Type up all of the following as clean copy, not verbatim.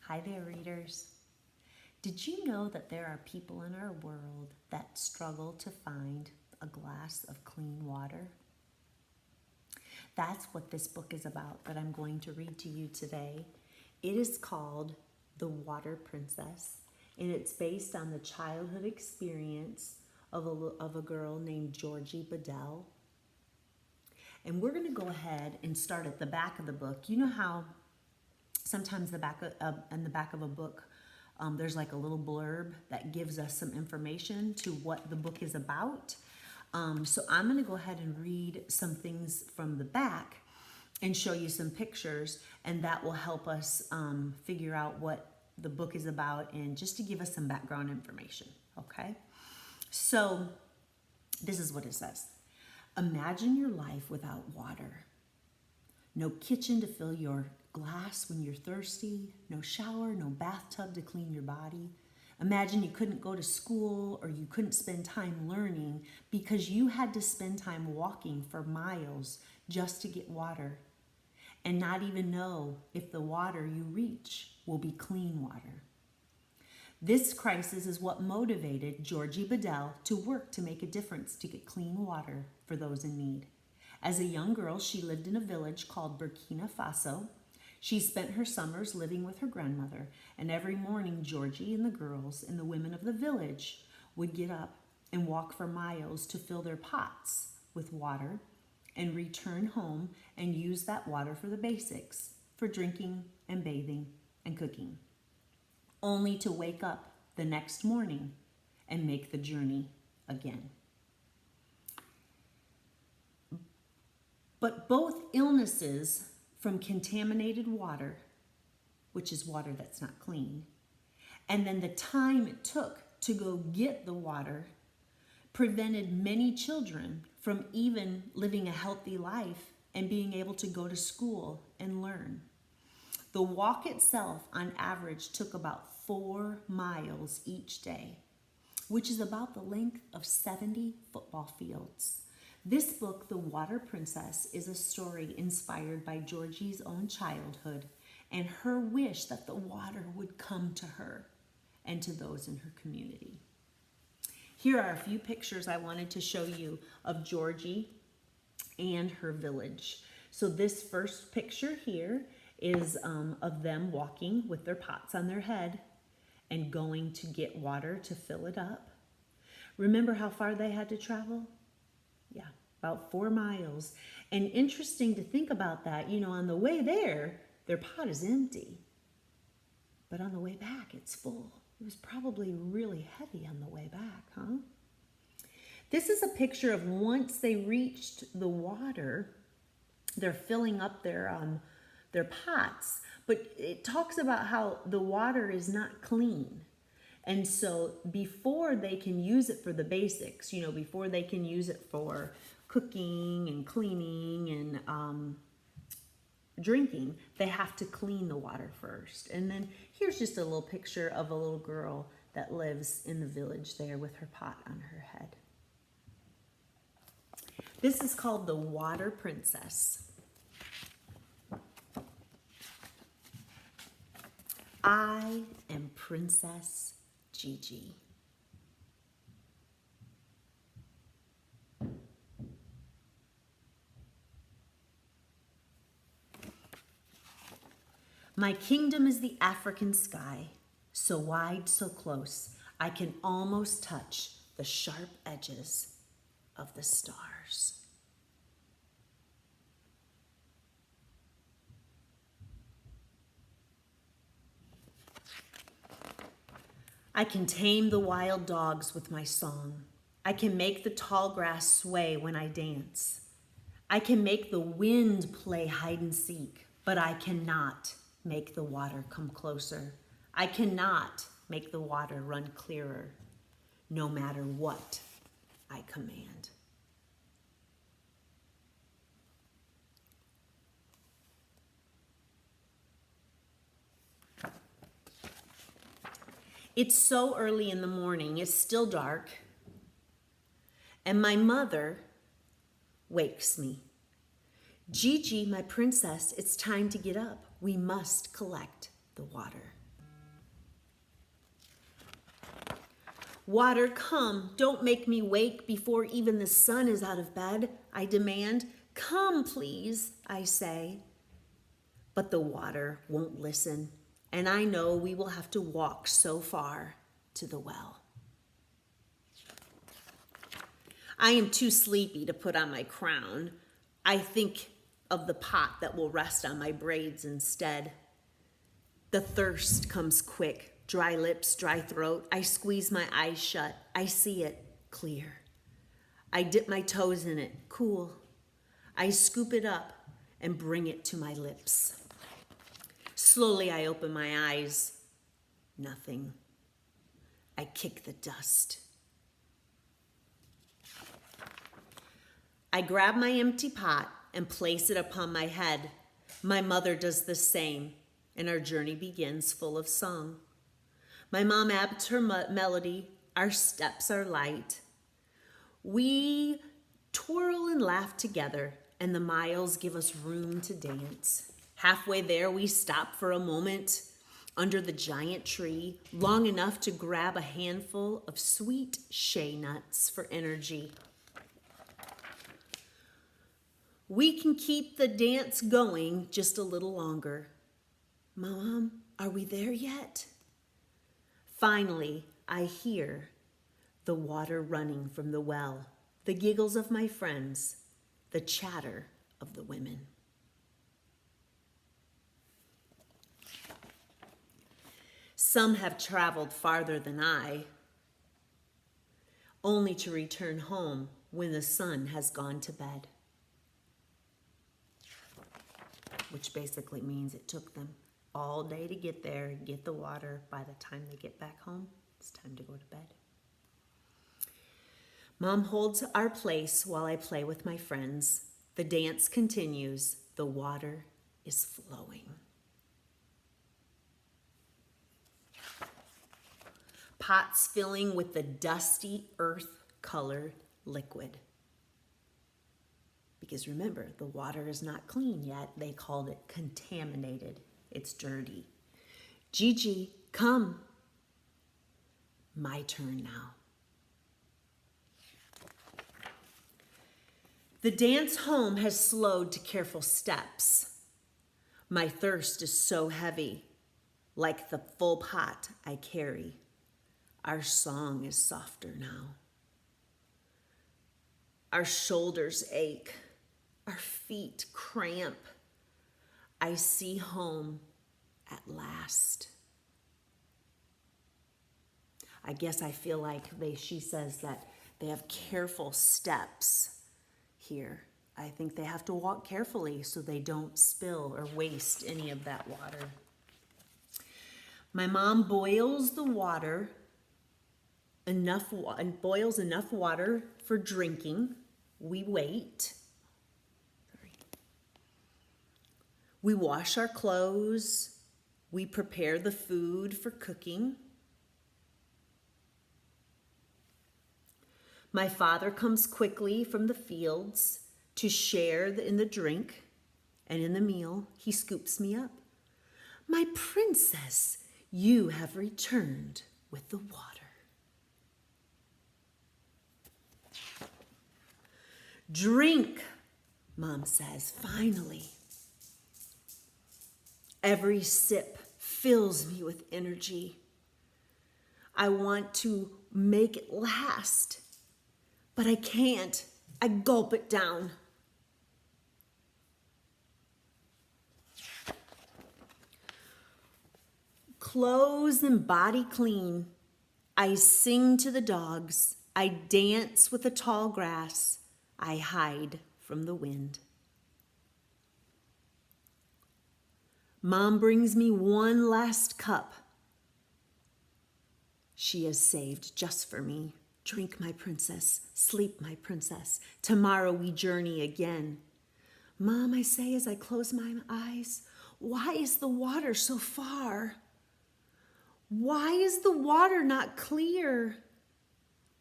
Hi there, readers. Did you know that there are people in our world that struggle to find a glass of clean water? That's what this book is about that I'm going to read to you today. It is called The Water Princess, and it's based on the childhood experience of a girl named Georgie Bedell. And we're going to go ahead and start at the back of the book. You know how sometimes in the back of a book, there's like a little blurb that gives us some information to what the book is about. So I'm going to go ahead and read some things from the back and show you some pictures, and that will help us figure out what the book is about and just to give us some background information, okay? So this is what it says. Imagine your life without water. No kitchen to fill your glass when you're thirsty, no shower, no bathtub to clean your body. Imagine you couldn't go to school or you couldn't spend time learning because you had to spend time walking for miles just to get water and not even know if the water you reach will be clean water. This crisis is what motivated Georgie Bedell to work to make a difference to get clean water for those in need. As a young girl, she lived in a village called Burkina Faso. She spent her summers living with her grandmother, and every morning Georgie and the girls and the women of the village would get up and walk for miles to fill their pots with water and return home and use that water for the basics, for drinking and bathing and cooking, only to wake up the next morning and make the journey again. But both illnesses from contaminated water, which is water that's not clean, and then the time it took to go get the water prevented many children from even living a healthy life and being able to go to school and learn. The walk itself on average took about 4 miles each day, which is about the length of 70 football fields. This book, The Water Princess, is a story inspired by Georgie's own childhood and her wish that the water would come to her and to those in her community. Here are a few pictures I wanted to show you of Georgie and her village. So this first picture here is of them walking with their pots on their head and going to get water to fill it up. Remember how far they had to travel? Yeah, about 4 miles. And interesting to think about that, you know, on the way there, their pot is empty. But on the way back, it's full. It was probably really heavy on the way back, huh? This is a picture of once they reached the water, they're filling up their pots. But it talks about how the water is not clean. And so before they can use it for the basics, you know, before they can use it for cooking and cleaning and drinking, they have to clean the water first. And then here's just a little picture of a little girl that lives in the village there with her pot on her head. This is called The Water Princess. I am Princess Gigi. My kingdom is the African sky, so wide, so close, I can almost touch the sharp edges of the stars. I can tame the wild dogs with my song. I can make the tall grass sway when I dance. I can make the wind play hide and seek, but I cannot make the water come closer. I cannot make the water run clearer, no matter what I command. It's so early in the morning, it's still dark, and my mother wakes me. Gigi, my princess, it's time to get up. We must collect the water. Water, come, don't make me wake before even the sun is out of bed, I demand. Come, please, I say. But the water won't listen, and I know we will have to walk so far to the well. I am too sleepy to put on my crown. I think of the pot that will rest on my braids instead. The thirst comes quick, dry lips, dry throat. I squeeze my eyes shut. I see it clear. I dip my toes in it, cool. I scoop it up and bring it to my lips. Slowly I open my eyes. Nothing. I kick the dust. I grab my empty pot and place it upon my head. My mother does the same, and our journey begins full of song. My mom adds her melody. Our steps are light. We twirl and laugh together, and the miles give us room to dance. Halfway there, we stop for a moment under the giant tree, long enough to grab a handful of sweet shea nuts for energy. We can keep the dance going just a little longer. Mom, are we there yet? Finally, I hear the water running from the well, the giggles of my friends, the chatter of the women. Some have traveled farther than I, only to return home when the sun has gone to bed. Which basically means it took them all day to get there, get the water. By the time they get back home, it's time to go to bed. Mom holds our place while I play with my friends. The dance continues. The water is flowing. Pots filling with the dusty earth-colored liquid. Because remember, the water is not clean yet. They called it contaminated. It's dirty. Gigi, come. My turn now. The dance home has slowed to careful steps. My thirst is so heavy, like the full pot I carry. Our song is softer now. Our shoulders ache. Our feet cramp. I see home at last. I guess I feel like she says that they have careful steps here. I think they have to walk carefully so they don't spill or waste any of that water. My mom boils the water, boils enough water for drinking. We wait. We wash our clothes. We prepare the food for cooking. My father comes quickly from the fields to share in the drink, and in the meal, he scoops me up. My princess, you have returned with the water. Drink, Mom says, finally. Every sip fills me with energy. I want to make it last, but I can't. I gulp it down. Clothes and body clean. I sing to the dogs. I dance with the tall grass. I hide from the wind. Mom brings me one last cup. She has saved just for me. Drink, my princess. Sleep, my princess. Tomorrow we journey again. Mom, I say as I close my eyes, why is the water so far? Why is the water not clear?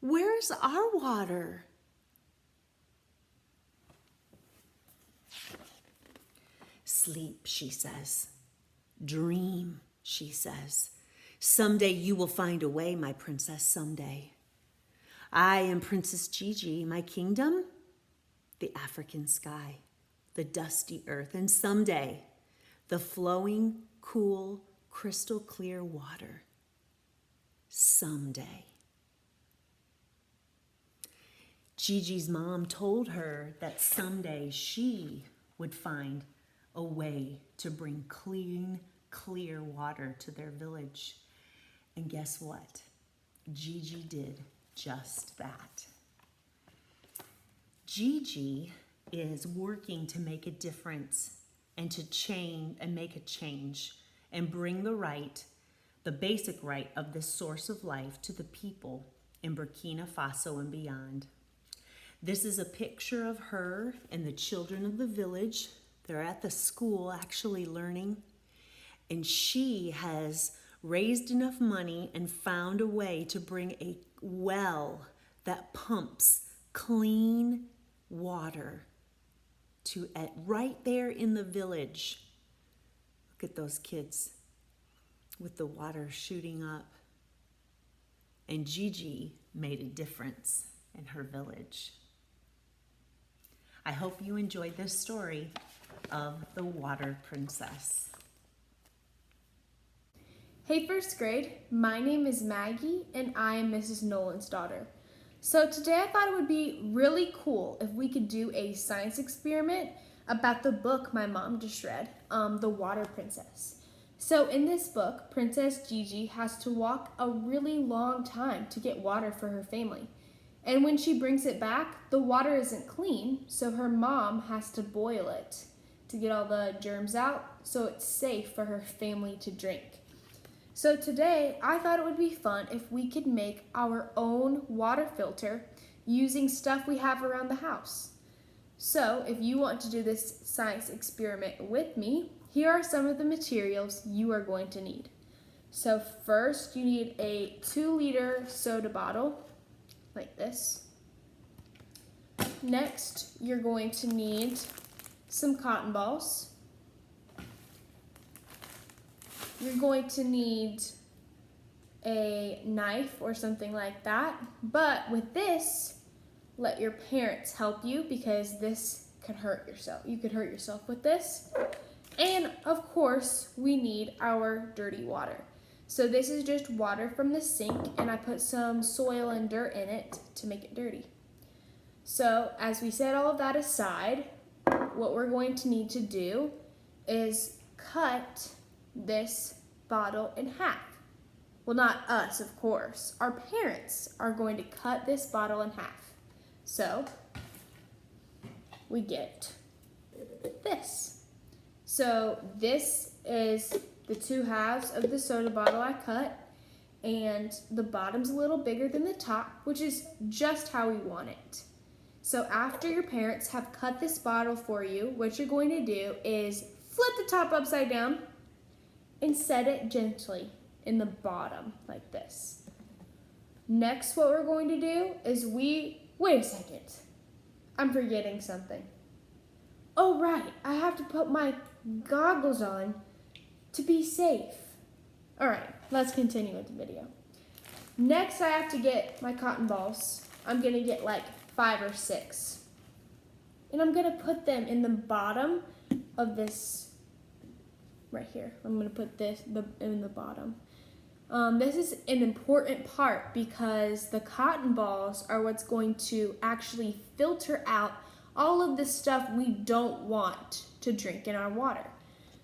Where's our water? Sleep, she says. Dream, she says. Someday you will find a way, my princess, someday. I am Princess Gigi, my kingdom, the African sky, the dusty earth, and someday the flowing, cool, crystal clear water. Someday. Gigi's mom told her that someday she would find a way to bring clean, clear water to their village. And guess what? Gigi did just that. Gigi is working to make a difference and to change and make a change and bring the basic right of this source of life to the people in Burkina Faso and beyond. This is a picture of her and the children of the village. They're at the school actually learning, and she has raised enough money and found a way to bring a well that pumps clean water to right there in the village. Look at those kids with the water shooting up. And Gigi made a difference in her village. I hope you enjoyed this story of the Water Princess. Hey first grade, my name is Maggie and I am Mrs. Nolan's daughter. So today I thought it would be really cool if we could do a science experiment about the book my mom just read, The Water Princess. So in this book, Princess Gigi has to walk a really long time to get water for her family. And when she brings it back, the water isn't clean, so her mom has to boil it to get all the germs out so it's safe for her family to drink. So today, I thought it would be fun if we could make our own water filter using stuff we have around the house. So if you want to do this science experiment with me, here are some of the materials you are going to need. So first, you need a 2-liter soda bottle, like this. Next, you're going to need some cotton balls. You're going to need a knife or something like that. But with this, let your parents help you because this could hurt yourself. You could hurt yourself with this. And of course, we need our dirty water. So this is just water from the sink, and I put some soil and dirt in it to make it dirty. So as we set all of that aside, what we're going to need to do is cut this bottle in half. Well, not us, of course. Our parents are going to cut this bottle in half. So we get this. So this is the 2 halves of the soda bottle I cut, and the bottom's a little bigger than the top, which is just how we want it. So after your parents have cut this bottle for you, what you're going to do is flip the top upside down and set it gently in the bottom like this. Next, what we're going to do is wait a second. I'm forgetting something. Oh right, I have to put my goggles on to be safe. All right, let's continue with the video. Next, I have to get my cotton balls. I'm gonna get like 5 or 6. And I'm gonna put them in the bottom of this right here. I'm gonna put this in the bottom. This is an important part because the cotton balls are what's going to actually filter out all of the stuff we don't want to drink in our water.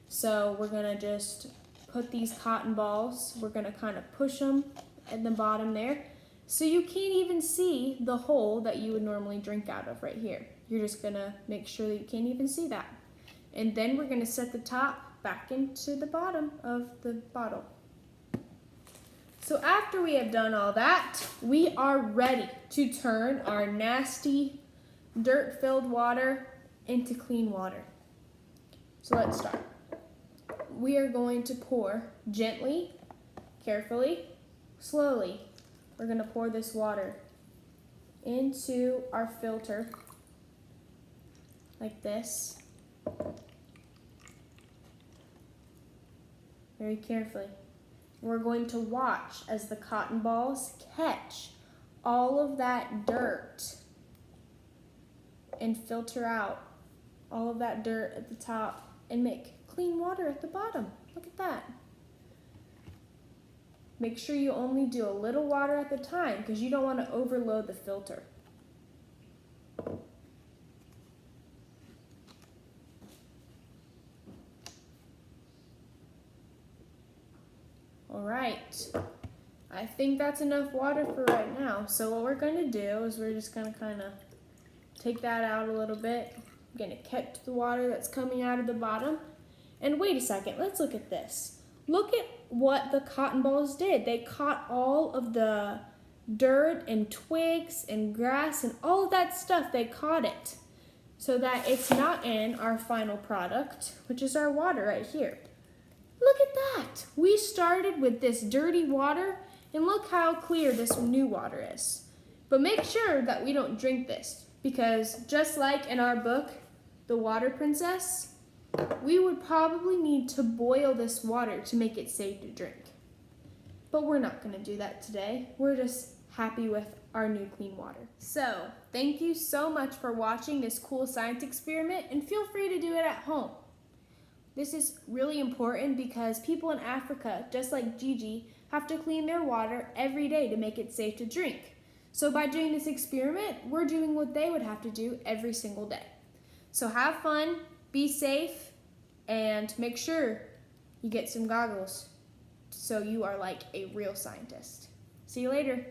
So we're gonna just put these cotton balls, we're gonna kind of push them at the bottom there. So you can't even see the hole that you would normally drink out of right here. You're just gonna make sure that you can't even see that. And then we're gonna set the top back into the bottom of the bottle. So after we have done all that, we are ready to turn our nasty, dirt-filled water into clean water. So let's start. We are going to pour gently, carefully, slowly. We're going to pour this water into our filter like this. Very carefully. We're going to watch as the cotton balls catch all of that dirt and filter out all of that dirt at the top and make clean water at the bottom. Look at that. Make sure you only do a little water at the time because you don't want to overload the filter. All right, I think that's enough water for right now. So what we're going to do is we're just going to kind of take that out a little bit. I'm going to catch the water that's coming out of the bottom. And wait a second, let's look at this. Look at what the cotton balls did. They caught all of the dirt and twigs and grass and all of that stuff. They caught it so that it's not in our final product, which is our water right here. Look at that. We started with this dirty water and look how clear this new water is. But make sure that we don't drink this because just like in our book, The Water Princess, we would probably need to boil this water to make it safe to drink. But we're not going to do that today. We're just happy with our new clean water. So, thank you so much for watching this cool science experiment and feel free to do it at home. This is really important because people in Africa, just like Gigi, have to clean their water every day to make it safe to drink. So by doing this experiment, we're doing what they would have to do every single day. So have fun, be safe, and make sure you get some goggles so you are like a real scientist. See you later.